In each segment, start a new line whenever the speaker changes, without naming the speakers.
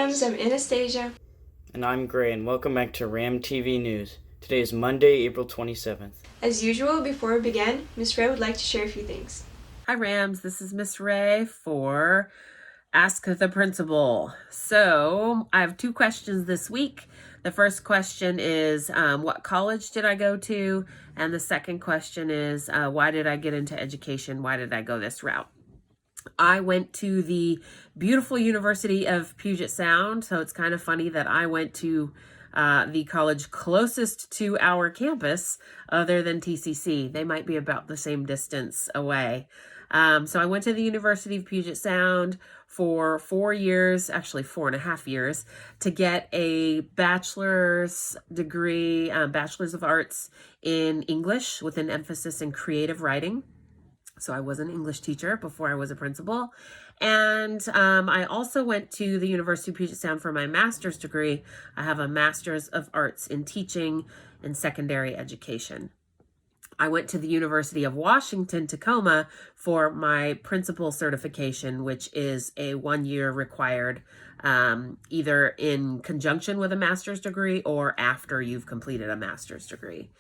Rams, I'm Anastasia.
And I'm Gray, and welcome back to RamTV News. Today is Monday, April 27th.
As usual, before we begin, Miss Ray would like to share a few things.
Hi Rams, this is Miss Ray for Ask the Principal. So I have two questions this week. The first question is, what college did I go to? And the second question is, why did I get into education? Why did I go this route? I went to the beautiful University of Puget Sound, so it's kind of funny that I went to the college closest to our campus other than TCC. They might be about the same distance away. So I went to the University of Puget Sound for 4 years, actually 4.5 years, to get a bachelor's degree, Bachelor's of Arts in English with an emphasis in creative writing. So I was an English teacher before I was a principal. And I also went to the University of Puget Sound for my master's degree. I have a Master's of Arts in Teaching and Secondary Education. I went to the University of Washington, Tacoma for my principal certification, which is a 1-year required, either in conjunction with a master's degree or after you've completed a master's degree.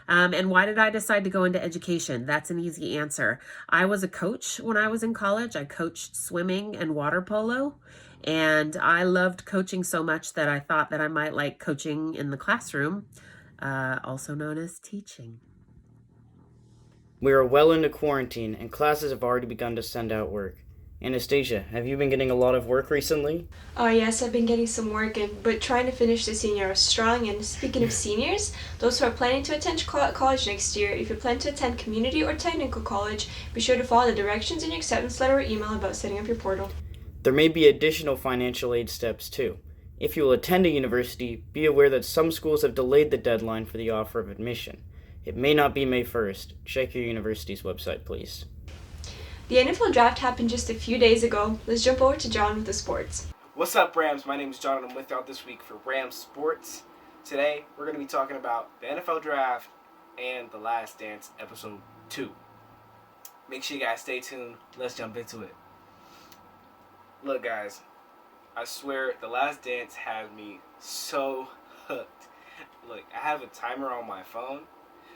And why did I decide to go into education? That's an easy answer. I was a coach when I was in college. I coached swimming and water polo, and I loved coaching so much that I thought that I might like coaching in the classroom, also known as teaching.
We are well into quarantine, and classes have already begun to send out work. Anastasia, have you been getting a lot of work recently?
Yes, I've been getting some work in, but trying to finish the senior year strong. And speaking of seniors, those who are planning to attend college next year, if you plan to attend community or technical college, be sure to follow the directions in your acceptance letter or email about setting up your portal.
There may be additional financial aid steps, too. If you will attend a university, be aware that some schools have delayed the deadline for the offer of admission. It may not be May 1st. Check your university's website, please.
The NFL draft happened just a few days ago. Let's jump over to John with the sports.
What's up, Rams? My name is John, and I'm with y'all this week for Rams Sports. Today, we're going to be talking about the NFL draft and The Last Dance Episode 2. Make sure you guys stay tuned. Let's jump into it. Look, guys, I swear, The Last Dance had me so hooked. Look, I have a timer on my phone,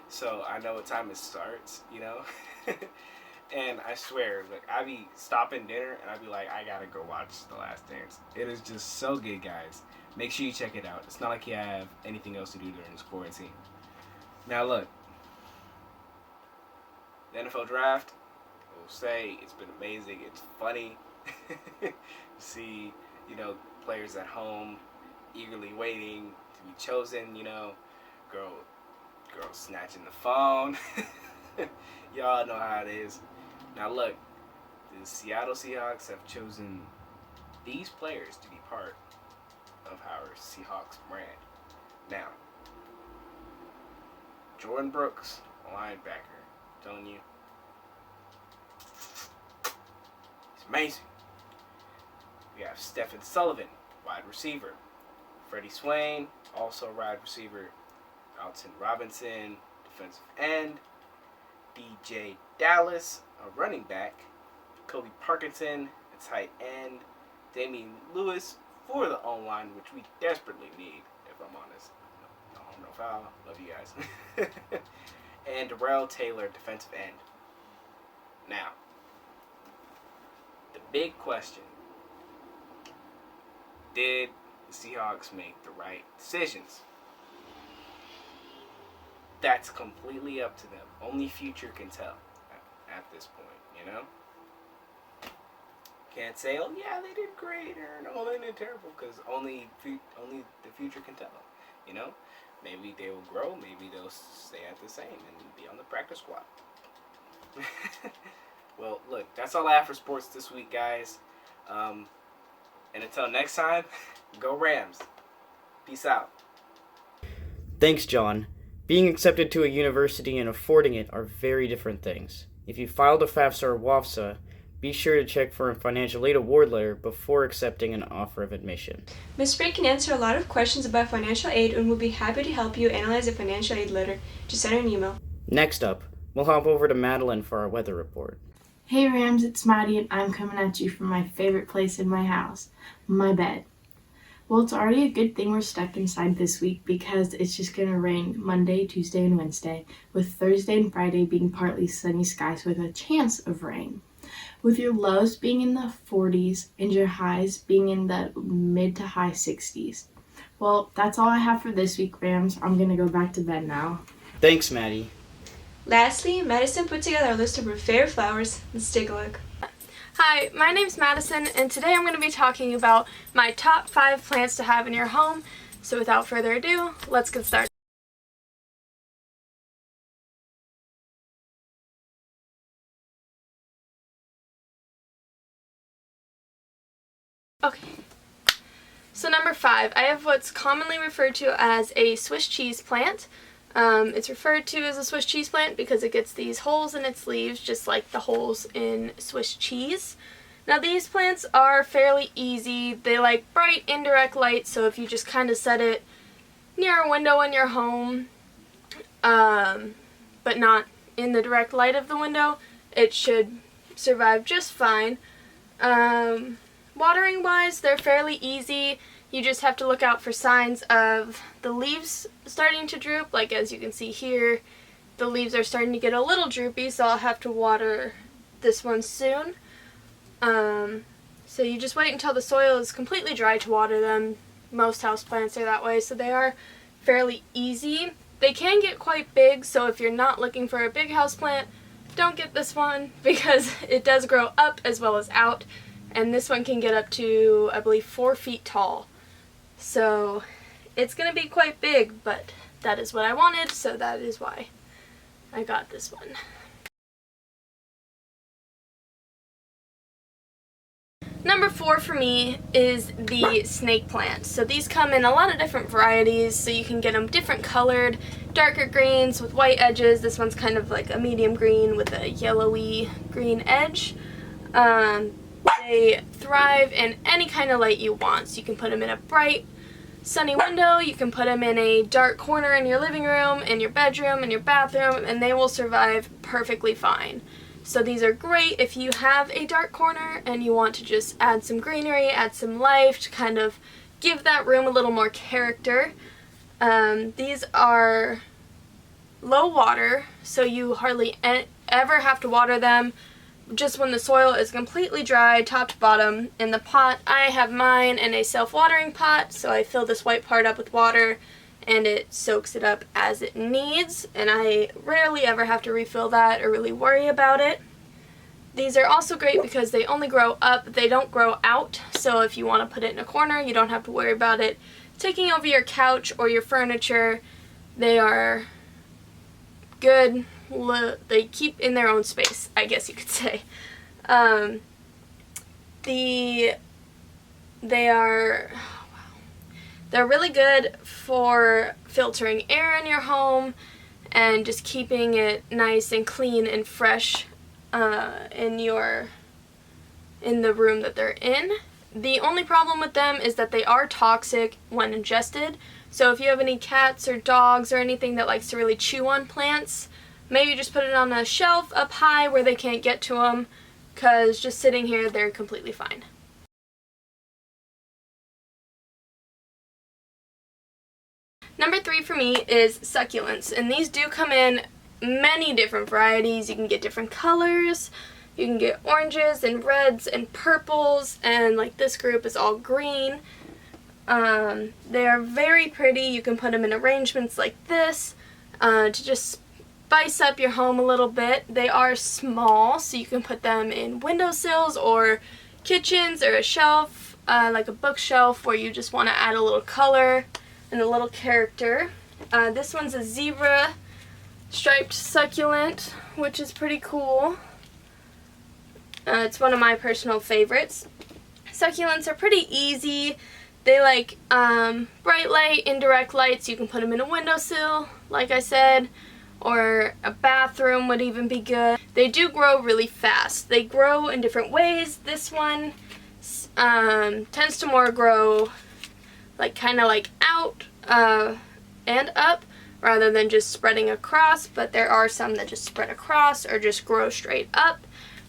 so I know what time it starts, you know? And I swear, like, I be stopping dinner and I be like, I gotta go watch The Last Dance. It is just so good, guys. Make sure you check it out. It's not like you have anything else to do during this quarantine. Now look, the NFL draft, I will say it's been amazing. It's funny. See, players at home eagerly waiting to be chosen, girl snatching the phone. Y'all know how it is. Now look, the Seattle Seahawks have chosen these players to be part of our Seahawks brand. Now, Jordan Brooks, linebacker, I'm telling you, he's amazing. We have Stephen Sullivan, wide receiver. Freddie Swain, also wide receiver. Alton Robinson, defensive end. DJ Dallas, a running back. Kobe Parkinson, a tight end. Damian Lewis for the O-line, which we desperately need, if I'm honest. No harm, no foul. Love you guys. And Darrell Taylor, defensive end. Now, the big question. Did the Seahawks make the right decisions? That's completely up to them. Only future can tell at this point, Can't say, oh yeah, they did great, or no, they did terrible, because only the future can tell, Maybe they will grow, maybe they'll stay at the same and be on the practice squad. Well, look, that's all I have for sports this week, guys. And until next time, go Rams. Peace out.
Thanks, John. Being accepted to a university and affording it are very different things. If you filed a FAFSA or WAFSA, be sure to check for a financial aid award letter before accepting an offer of admission.
Ms. Ray can answer a lot of questions about financial aid and will be happy to help you analyze a financial aid letter. Just send her an email.
Next up, we'll hop over to Madeline for our weather report.
Hey Rams, it's Maddi and I'm coming at you from my favorite place in my house, my bed. Well, it's already a good thing we're stuck inside this week because it's just going to rain Monday, Tuesday, and Wednesday, with Thursday and Friday being partly sunny skies with a chance of rain. With your lows being in the 40s and your highs being in the mid to high 60s. Well, that's all I have for this week, Rams. I'm going to go back to bed now.
Thanks, Maddie.
Lastly, Madison put together a list of her favorite flowers. Let's take a look.
Hi, my name's Madison, and today I'm going to be talking about my top 5 plants to have in your home. So without further ado, let's get started. Okay, so number 5, I have what's commonly referred to as a Swiss cheese plant. It's referred to as a Swiss cheese plant because it gets these holes in its leaves, just like the holes in Swiss cheese. Now these plants are fairly easy. They like bright indirect light, so if you just kind of set it near a window in your home, but not in the direct light of the window, it should survive just fine. Watering wise, they're fairly easy. You just have to look out for signs of the leaves starting to droop. Like as you can see here, the leaves are starting to get a little droopy, so I'll have to water this one soon. So you just wait until the soil is completely dry to water them. Most houseplants are that way, so they are fairly easy. They can get quite big, so if you're not looking for a big houseplant, don't get this one because it does grow up as well as out, and this one can get up to, I believe, 4 feet tall. So it's going to be quite big, but that is what I wanted, so that is why I got this one. Number 4 for me is the snake plant. So these come in a lot of different varieties, so you can get them different colored, darker greens with white edges. This one's kind of like a medium green with a yellowy green edge. They thrive in any kind of light you want. So you can put them in a bright, sunny window, you can put them in a dark corner in your living room, in your bedroom, in your bathroom, and they will survive perfectly fine. So these are great if you have a dark corner and you want to just add some greenery, add some life to kind of give that room a little more character. These are low water, so you hardly ever have to water them. Just when the soil is completely dry, top to bottom. In the pot, I have mine in a self-watering pot, so I fill this white part up with water and it soaks it up as it needs, and I rarely ever have to refill that or really worry about it. These are also great because they only grow up, they don't grow out, so if you want to put it in a corner, you don't have to worry about it taking over your couch or your furniture. They are good. They keep in their own space, I guess you could say. They're really good for filtering air in your home and just keeping it nice and clean and fresh in the room that they're in. The only problem with them is that they are toxic when ingested. So if you have any cats or dogs or anything that likes to really chew on plants, maybe just put it on a shelf up high where they can't get to them, because just sitting here, they're completely fine. Number 3 for me is succulents, and these do come in many different varieties. You can get different colors, you can get oranges and reds and purples, and like this group is all green. They are very pretty. You can put them in arrangements like this to just spice up your home a little bit. They are small, so you can put them in windowsills or kitchens or a shelf, like a bookshelf where you just want to add a little color and a little character. This one's a zebra striped succulent, which is pretty cool. It's one of my personal favorites. Succulents are pretty easy. They like bright light, indirect light, so you can put them in a windowsill, like I said, or a bathroom would even be good. They do grow really fast. They grow in different ways. This one tends to more grow like kind of like out and up rather than just spreading across, but there are some that just spread across or just grow straight up.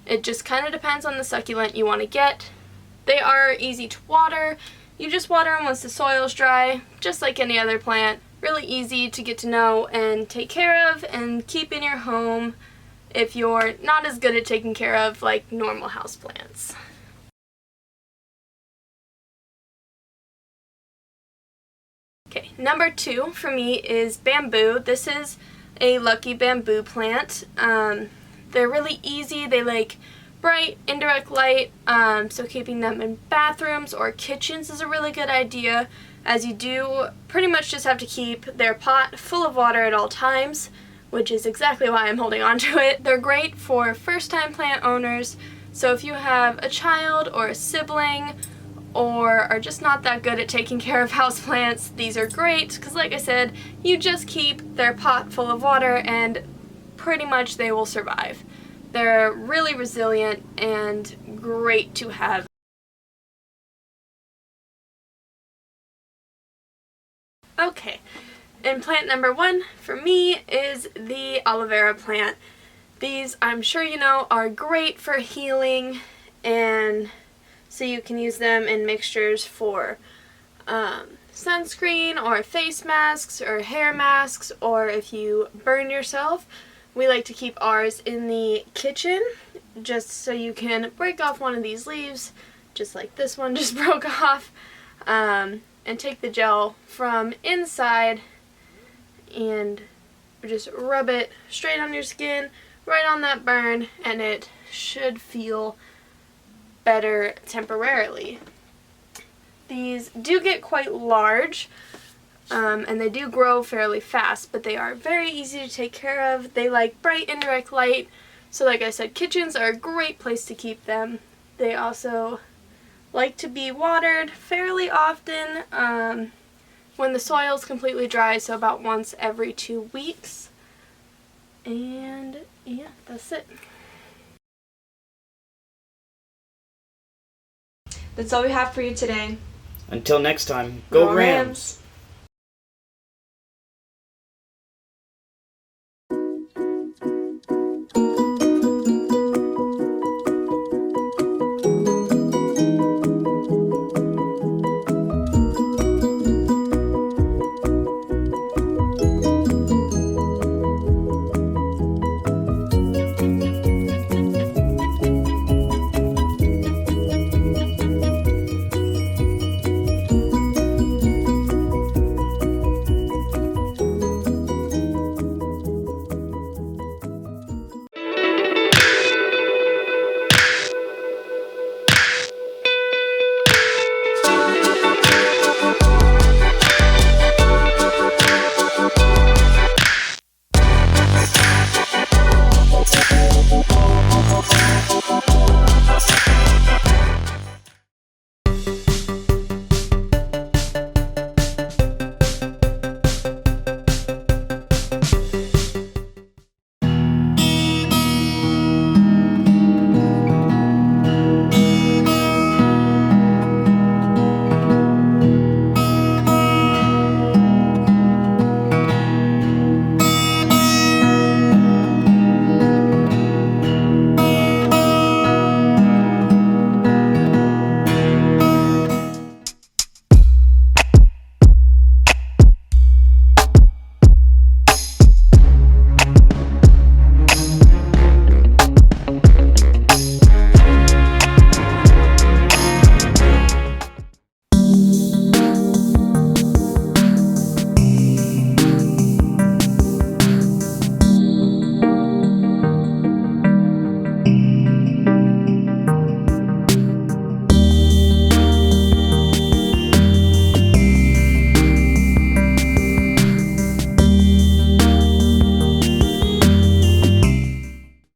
It just kind of depends on the succulent you want to get. They are easy to water. You just water them once the soil's dry, just like any other plant. Really easy to get to know and take care of and keep in your home if you're not as good at taking care of like normal houseplants. Okay, number 2 for me is bamboo. This is a lucky bamboo plant. They're really easy. They like bright, indirect light, so keeping them in bathrooms or kitchens is a really good idea, as you do pretty much just have to keep their pot full of water at all times, which is exactly why I'm holding on to it. They're great for first-time plant owners, so if you have a child or a sibling or are just not that good at taking care of houseplants, these are great because, like I said, you just keep their pot full of water and pretty much they will survive. They're really resilient and great to have. Okay, and plant number 1 for me is the aloe vera plant. These, I'm sure you know, are great for healing, and so you can use them in mixtures for sunscreen or face masks or hair masks, or if you burn yourself. We like to keep ours in the kitchen just so you can break off one of these leaves, just like this one just broke off, and take the gel from inside and just rub it straight on your skin, right on that burn, and it should feel better temporarily. These do get quite large, and they do grow fairly fast, but they are very easy to take care of. They like bright indirect light, so like I said, kitchens are a great place to keep them. They also like to be watered fairly often when the soil is completely dry, so about once every 2 weeks. And yeah, that's it.
That's all we have for you today.
Until next time, go Rams!